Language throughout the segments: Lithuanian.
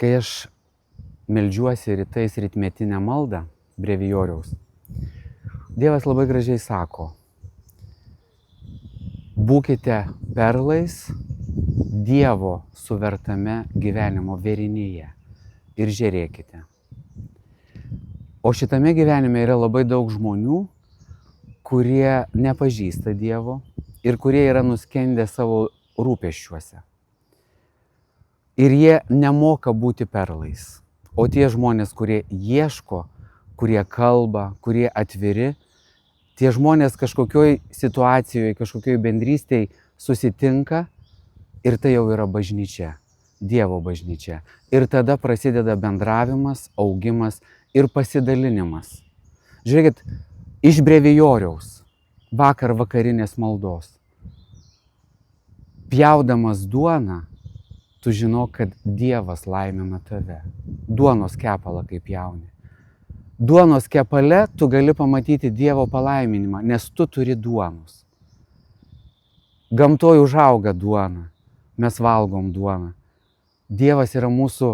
Kai aš meldžiuosi rytais rytmetinę maldą brevijoriaus, Dievas labai gražiai sako: būkite perlais Dievo suvertame gyvenimo vėrinyje ir žiūrėkite. O šitame gyvenime yra labai daug žmonių, kurie nepažįsta Dievo ir kurie yra nuskendę savo rūpesčiuose. Ir jie nemoka būti perlais. O tie žmonės, kurie ieško, kurie kalba, kurie atviri, tie žmonės kažkokioj situacijoje, kažkokioj bendrystėje susitinka ir tai jau yra bažnyčia, Dievo bažnyčia. Ir tada prasideda bendravimas, augimas ir pasidalinimas. Žiūrėkit, iš brevijoriaus vakar vakarinės maldos. Pjaudamas duoną, tu žinok, kad Dievas laimina tave. Duonos kepalą kaip jauni. Duonos kepale tu gali pamatyti Dievo palaiminimą, nes tu turi duonos. Gamtoj užauga duona, mes valgom duoną. Dievas yra mūsų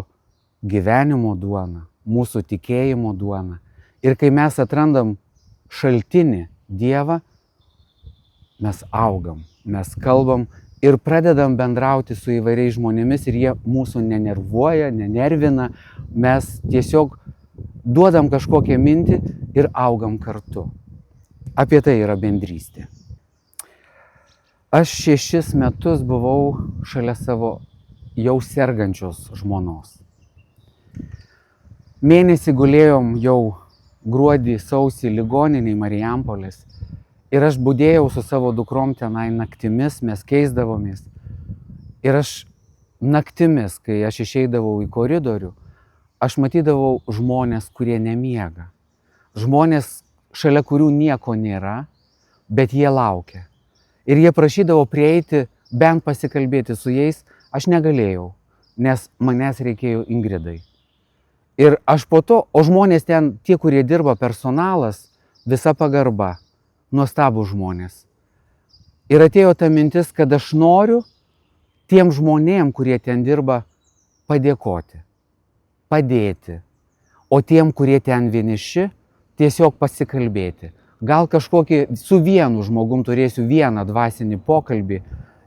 gyvenimo duona, mūsų tikėjimo duona. Ir kai mes atrandam šaltinį Dievą, mes augam, mes kalbam ir pradedam bendrauti su įvairiais žmonėmis ir jie mūsų nenervuoja, nenervina, mes tiesiog duodam kažkokią mintį ir augam kartu. Apie tai yra bendrystė. Aš 6 metus buvau šalia savo jau sergančios žmonos. Mėnesį gulėjom jau gruodį, sausį ligoniniai Marijampolės. Ir aš budėjau su savo dukrom tenai naktimis, mes keisdavomės. Ir aš naktimis, kai aš išeidavau į koridorių, aš matydavau žmonės, kurie nemiega. Žmonės, šalia kurių nieko nėra, bet jie laukia. Ir jie prašydavo prieiti, bent pasikalbėti su jais. Aš negalėjau, nes manęs reikėjo Ingridai. Ir aš po to, o žmonės ten, tie, kurie dirba, personalas, visa pagarba, nuostabų žmonės. Ir atėjo ta mintis, kad aš noriu tiem žmonėm, kurie ten dirba, padėkoti, padėti. O tiem, kurie ten vieniši, tiesiog pasikalbėti. Gal kažkokį su vienu žmogum turėsiu vieną dvasinį pokalbį,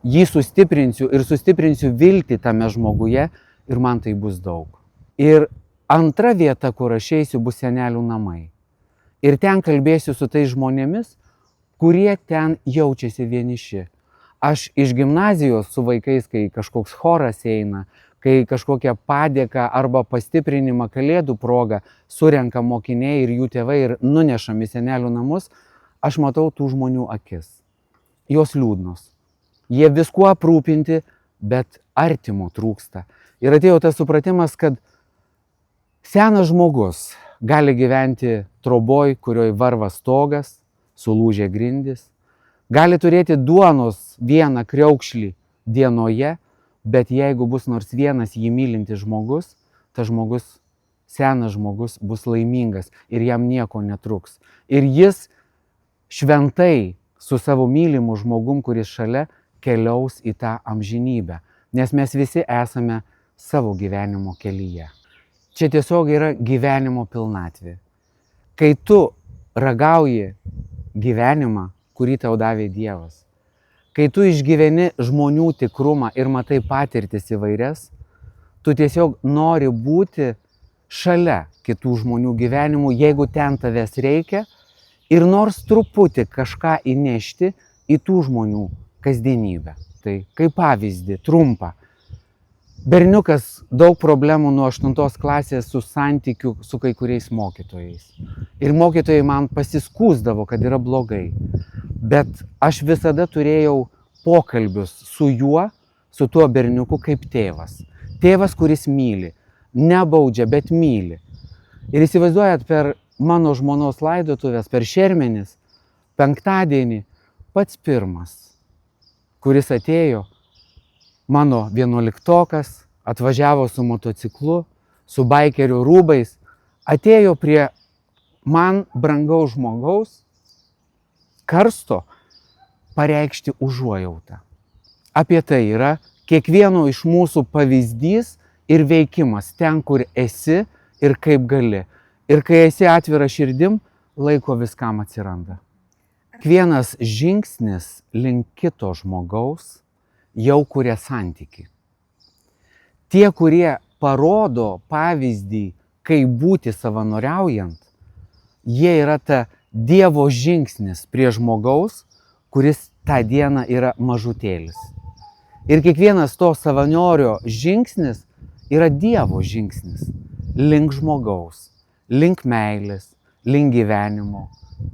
jį sustiprinsiu ir sustiprinsiu viltį tame žmoguje ir man tai bus daug. Ir antra vieta, kur aš eisiu, bus senelių namai. Ir ten kalbėsiu su tais žmonėmis, kurie ten jaučiasi vieniši. Aš iš gimnazijos su vaikais, kai kažkoks choras eina, kai kažkokią padėką arba pastiprinimą kalėdų progą surenka mokiniai ir jų tėvai ir nunešam į senelių namus, aš matau tų žmonių akis. Jos liūdnos. Jie viskuo aprūpinti, bet artimo trūksta. Ir atėjo tas supratimas, kad senas žmogus gali gyventi troboj, kurioj varva stogas, sulūžę grindys, gali turėti duonos vieną kriaukšlį dienoje, bet jeigu bus nors vienas jį mylintis žmogus, tas žmogus, senas žmogus, bus laimingas ir jam nieko netruks. Ir jis šventai su savo mylimu žmogum, kuris šalia, keliaus į tą amžinybę, nes mes visi esame savo gyvenimo kelyje. Čia tiesiog yra gyvenimo pilnatvė. Kai tu ragauji gyvenimą, kurį tau davė Dievas, kai tu išgyveni žmonių tikrumą ir matai patirtis įvairias, tu tiesiog nori būti šalia kitų žmonių gyvenimų, jeigu ten tavęs reikia, ir nors truputį kažką įnešti į tų žmonių kasdienybę. Tai kaip pavyzdį, trumpą. Berniukas daug problemų nuo 8 klasės su santykiu su kai kuriais mokytojais. Ir mokytojai man pasiskųsdavo, kad yra blogai. Bet aš visada turėjau pokalbius su juo, su tuo berniuku kaip tėvas. Tėvas, kuris myli. Nebaudžia, bet myli. Ir įsivaizduojat, per mano žmonos laidotuvės, per Šermenis, penktadienį, pats pirmas, kuris atėjo, mano 11-tokas, atvažiavo su motociklu, su baikerių rūbais, atėjo prie man brangaus žmogaus karsto pareikšti užuojautą. Apie tai yra kiekvieno iš mūsų pavyzdys ir veikimas ten, kur esi ir kaip gali. Ir kai esi atvira širdim, laiko viskam atsiranda. Kiekvienas žingsnis link kito žmogaus jau kuria santykį. Tie, kurie parodo pavyzdį, kaip būti savanoriaujant, jie yra ta Dievo žingsnis prie žmogaus, kuris tą dieną yra mažutėlis. Ir kiekvienas to savaniorio žingsnis yra Dievo žingsnis link žmogaus, link meilės, link gyvenimo,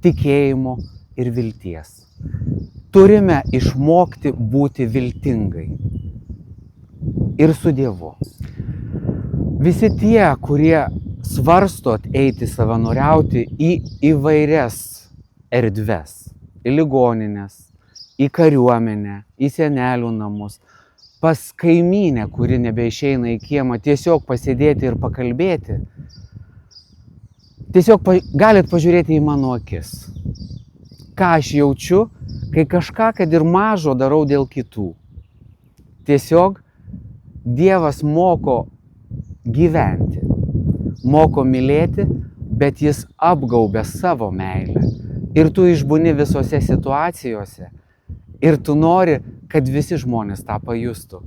tikėjimo ir vilties. Turime išmokti būti viltingai ir su Dievu. Visi tie, kurie svarstot eiti savanoriauti į įvairias erdves, į ligonines, į kariuomenę, į senelių namus, pas kaimynę, kuri nebeišeina į kiemą, tiesiog pasėdėti ir pakalbėti, tiesiog galit pažiūrėti į mano akis. Ką aš jaučiu, kai kažką, kad ir mažo, darau dėl kitų. Tiesiog Dievas moko gyventi, moko mylėti, bet jis apgaubia savo meilę. Ir tu išbūni visose situacijose. Ir tu nori, kad visi žmonės tą pajustų.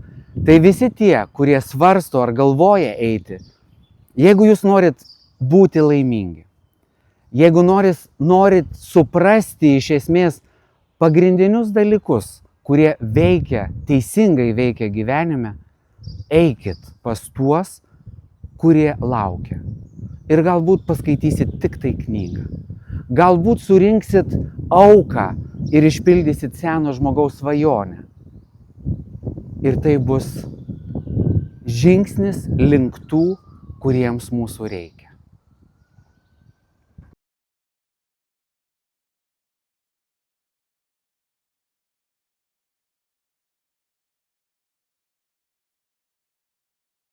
Tai visi tie, kurie svarsto ar galvoja eiti, jeigu jūs norit būti laimingi, jeigu norit suprasti iš esmės pagrindinius dalykus, kurie teisingai veikia gyvenime, eikit pas tuos, kurie laukia. Ir galbūt paskaitysit tik tai knygą. Galbūt surinksit auką ir išpildysit seno žmogaus svajonę. Ir tai bus žingsnis link tų, kuriems mūsų reikia.